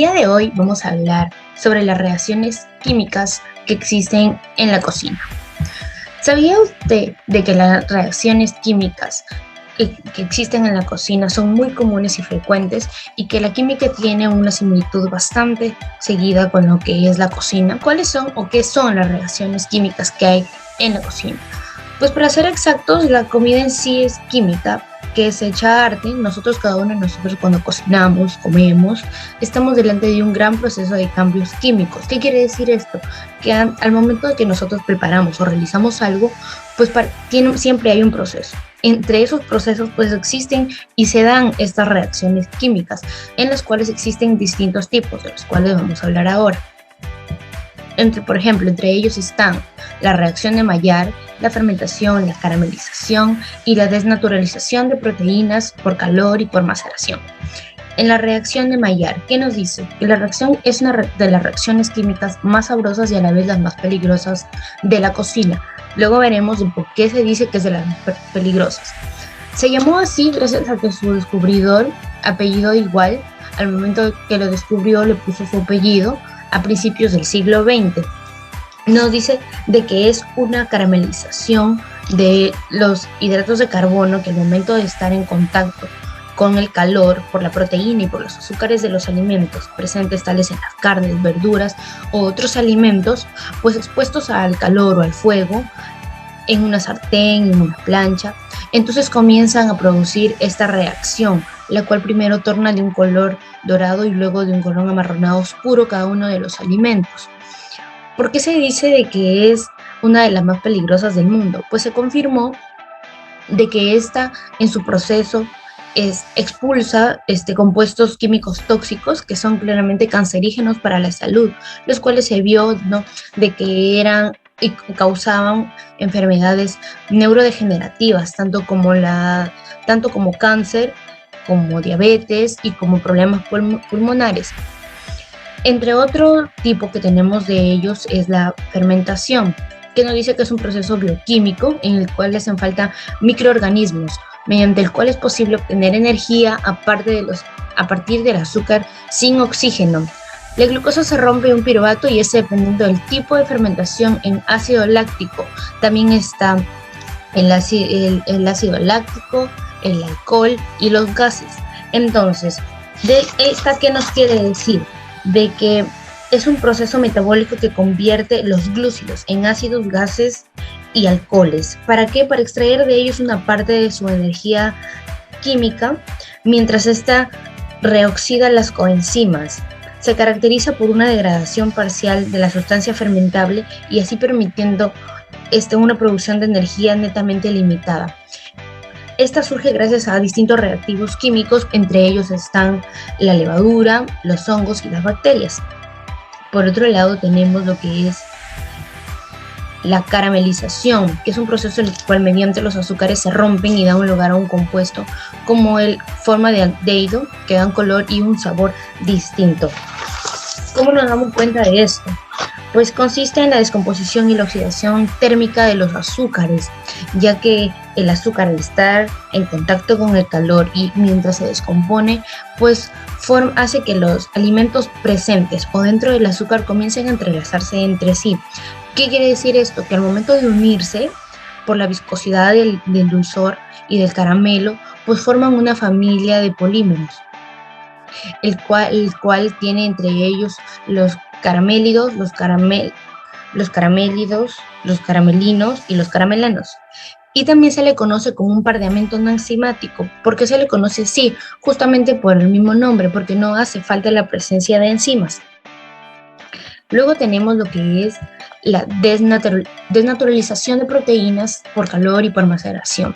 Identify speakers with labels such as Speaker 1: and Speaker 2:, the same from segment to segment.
Speaker 1: día de hoy vamos a hablar sobre las reacciones químicas que existen en la cocina. ¿Sabía usted de que las reacciones químicas que existen en la cocina son muy comunes y frecuentes y que la química tiene una similitud bastante seguida con lo que es la cocina? ¿Cuáles son o qué son las reacciones químicas que hay en la cocina? Pues para ser exactos, la comida en sí es química, que es hecha arte. Nosotros, cada uno de nosotros, cuando cocinamos, comemos, estamos delante de un gran proceso de cambios químicos. ¿Qué quiere decir esto? Que al momento de que nosotros preparamos o realizamos algo, pues siempre hay un proceso. Entre esos procesos pues existen y se dan estas reacciones químicas, en las cuales existen distintos tipos, de los cuales vamos a hablar ahora. Por ejemplo, entre ellos están la reacción de Maillard, la fermentación, la caramelización y la desnaturalización de proteínas por calor y por maceración. En la reacción de Maillard, ¿qué nos dice? Que la reacción es una de las reacciones químicas más sabrosas y a la vez las más peligrosas de la cocina. Luego veremos por qué se dice que es de las más peligrosas. Se llamó así gracias a que su descubridor, apellido igual, al momento que lo descubrió le puso su apellido a principios del siglo XX. Nos dice de que es una caramelización de los hidratos de carbono que al momento de estar en contacto con el calor por la proteína y por los azúcares de los alimentos presentes tales en las carnes, verduras o otros alimentos, pues expuestos al calor o al fuego en una sartén, en una plancha, entonces comienzan a producir esta reacción, la cual primero torna de un color dorado y luego de un color amarronado oscuro cada uno de los alimentos. ¿Por qué se dice de que es una de las más peligrosas del mundo? Pues se confirmó de que esta en su proceso expulsa compuestos químicos tóxicos que son claramente cancerígenos para la salud, los cuales se vio, ¿no?, de que eran y causaban enfermedades neurodegenerativas, tanto como cáncer, como diabetes y como problemas pulmonares. Entre otro tipo que tenemos de ellos es la fermentación, que nos dice que es un proceso bioquímico en el cual hacen falta microorganismos, mediante el cual es posible obtener energía a partir del azúcar sin oxígeno. La glucosa se rompe en un piruvato y es dependiendo del tipo de fermentación en ácido láctico. También está el ácido láctico, el alcohol y los gases. Entonces, de esta, ¿qué nos quiere decir? De que es un proceso metabólico que convierte los glúcidos en ácidos, gases y alcoholes. ¿Para qué? Para extraer de ellos una parte de su energía química, mientras esta reoxida las coenzimas. Se caracteriza por una degradación parcial de la sustancia fermentable y así permitiendo una producción de energía netamente limitada. Esta surge gracias a distintos reactivos químicos, entre ellos están la levadura, los hongos y las bacterias. Por otro lado tenemos lo que es la caramelización, que es un proceso en el cual mediante los azúcares se rompen y dan lugar a un compuesto como forma de aldehído que dan color y un sabor distinto. ¿Cómo nos damos cuenta de esto? Pues consiste en la descomposición y la oxidación térmica de los azúcares, ya que el azúcar, al estar en contacto con el calor y mientras se descompone, pues hace que los alimentos presentes o dentro del azúcar comiencen a entrelazarse entre sí. ¿Qué quiere decir esto? Que al momento de unirse, por la viscosidad del dulzor y del caramelo, pues forman una familia de polímeros, el cual tiene entre ellos los caramélidos, los caramelinos y los caramelanos. Y también se le conoce como un pardeamiento no enzimático. ¿Por qué se le conoce así? Justamente por el mismo nombre, porque no hace falta la presencia de enzimas. Luego tenemos lo que es la desnaturalización de proteínas por calor y por maceración.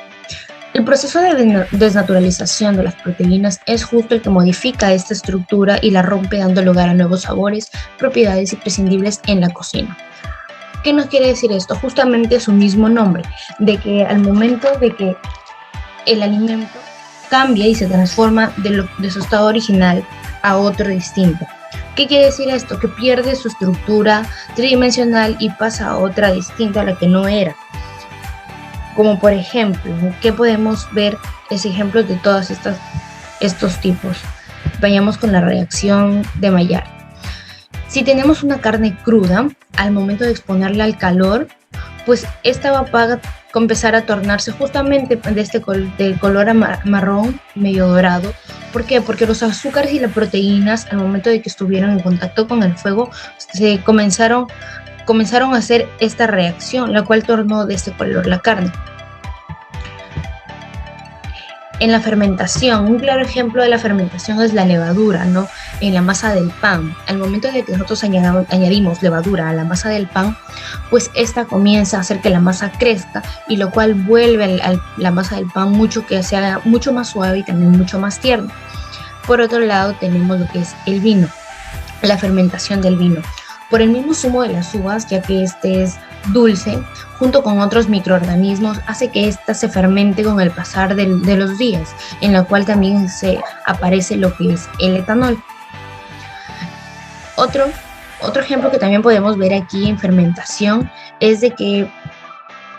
Speaker 1: El proceso de desnaturalización de las proteínas es justo el que modifica esta estructura y la rompe, dando lugar a nuevos sabores, propiedades imprescindibles en la cocina. ¿Qué nos quiere decir esto? Justamente su mismo nombre, de que al momento de que el alimento cambia y se transforma de su estado original a otro distinto. ¿Qué quiere decir esto? Que pierde su estructura tridimensional y pasa a otra distinta a la que no era. Como por ejemplo, ¿qué podemos ver? Es ejemplos de todos estos tipos. vayamos con la reacción de Maillard. Si tenemos una carne cruda, al momento de exponerla al calor, pues esta va a empezar a tornarse justamente del color marrón medio dorado. ¿Por qué? Porque los azúcares y las proteínas, al momento de que estuvieron en contacto con el fuego, se comenzaron a hacer esta reacción, la cual tornó de este color la carne. En la fermentación, un claro ejemplo de la fermentación es la levadura, ¿no? En la masa del pan. Al momento de que nosotros añadimos levadura a la masa del pan, pues esta comienza a hacer que la masa crezca, y lo cual vuelve la masa del pan que sea mucho más suave y también mucho más tierna. Por otro lado, tenemos lo que es el vino, la fermentación del vino. Por el mismo zumo de las uvas, ya que este es dulce, junto con otros microorganismos, hace que ésta se fermente con el pasar de los días, en la cual también aparece lo que es el etanol. Otro ejemplo que también podemos ver aquí en fermentación es de que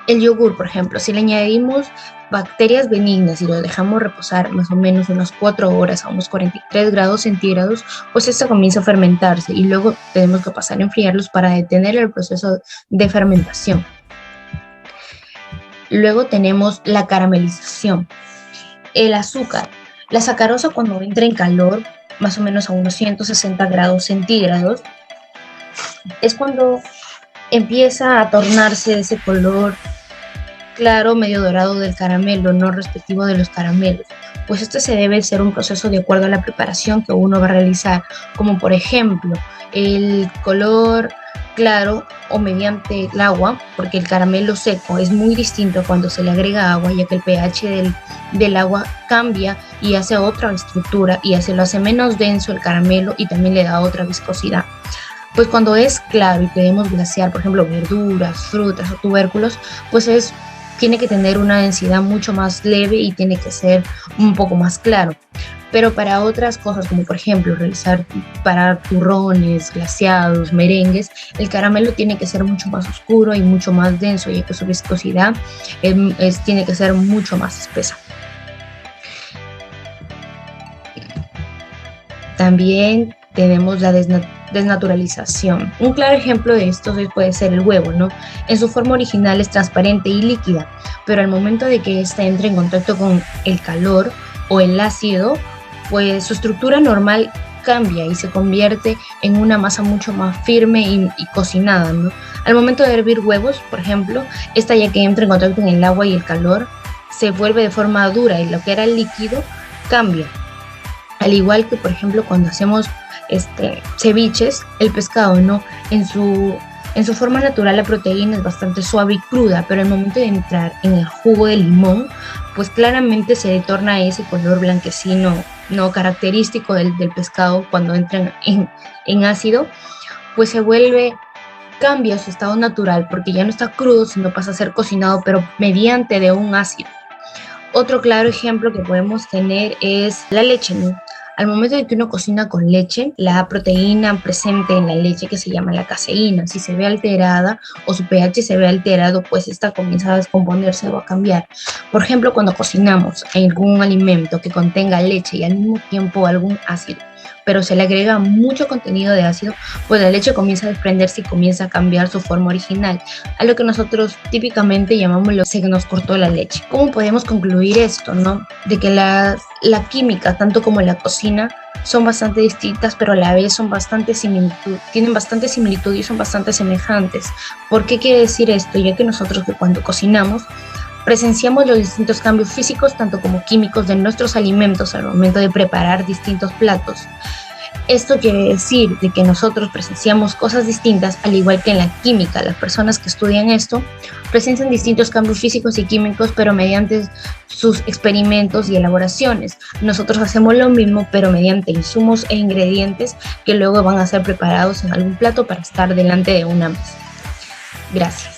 Speaker 1: el yogur, por ejemplo, si le añadimos bacterias benignas y lo dejamos reposar más o menos unas 4 horas a unos 43 grados centígrados, pues esta comienza a fermentarse y luego tenemos que pasar a enfriarlos para detener el proceso de fermentación. Luego tenemos la caramelización. El azúcar. La sacarosa, cuando entra en calor, más o menos a unos 160 grados centígrados, es cuando empieza a tornarse ese color claro, medio dorado del caramelo, no respectivo de los caramelos. Pues este se debe ser un proceso de acuerdo a la preparación que uno va a realizar, como por ejemplo el color claro o mediante el agua, porque el caramelo seco es muy distinto cuando se le agrega agua, ya que el pH del agua cambia y hace otra estructura y lo hace menos denso el caramelo y también le da otra viscosidad. Pues cuando es claro y podemos glasear, por ejemplo, verduras, frutas o tubérculos, pues tiene que tener una densidad mucho más leve y tiene que ser un poco más claro. Pero para otras cosas, como por ejemplo realizar para turrones, glaseados, merengues, el caramelo tiene que ser mucho más oscuro y mucho más denso, ya que su viscosidad tiene que ser mucho más espesa. También tenemos la desnaturalización. Un claro ejemplo de esto puede ser el huevo, ¿no? En su forma original es transparente y líquida, pero al momento de que ésta entre en contacto con el calor o el ácido, pues su estructura normal cambia y se convierte en una masa mucho más firme y cocinada, ¿no? Al momento de hervir huevos, por ejemplo, esta, ya que entra en contacto con el agua y el calor, se vuelve de forma dura y lo que era líquido cambia. Al igual que, por ejemplo, cuando hacemos ceviches, el pescado, ¿no? En su forma natural la proteína es bastante suave y cruda, pero al momento de entrar en el jugo de limón, pues claramente se torna ese color blanquecino, no característico del pescado cuando entra en ácido, pues cambia su estado natural, porque ya no está crudo, sino pasa a ser cocinado, pero mediante de un ácido. Otro claro ejemplo que podemos tener es la leche, ¿no? Al momento de que uno cocina con leche, la proteína presente en la leche, que se llama la caseína, si se ve alterada o su pH se ve alterado, pues esta comienza a descomponerse o a cambiar. Por ejemplo, cuando cocinamos algún alimento que contenga leche y al mismo tiempo algún ácido, pero se le agrega mucho contenido de ácido, pues la leche comienza a desprenderse y comienza a cambiar su forma original, a lo que nosotros típicamente llamamos se nos cortó la leche. ¿Cómo podemos concluir esto, no? De que la química, tanto como la cocina, son bastante distintas, pero a la vez tienen bastante similitud y son bastante semejantes. ¿Por qué quiere decir esto? Ya que nosotros, que cuando cocinamos, presenciamos los distintos cambios físicos tanto como químicos de nuestros alimentos al momento de preparar distintos platos. Esto quiere decir de que nosotros presenciamos cosas distintas, al igual que en la química. Las personas que estudian esto presencian distintos cambios físicos y químicos, pero mediante sus experimentos y elaboraciones. Nosotros hacemos lo mismo, pero mediante insumos e ingredientes que luego van a ser preparados en algún plato para estar delante de una mesa. Gracias.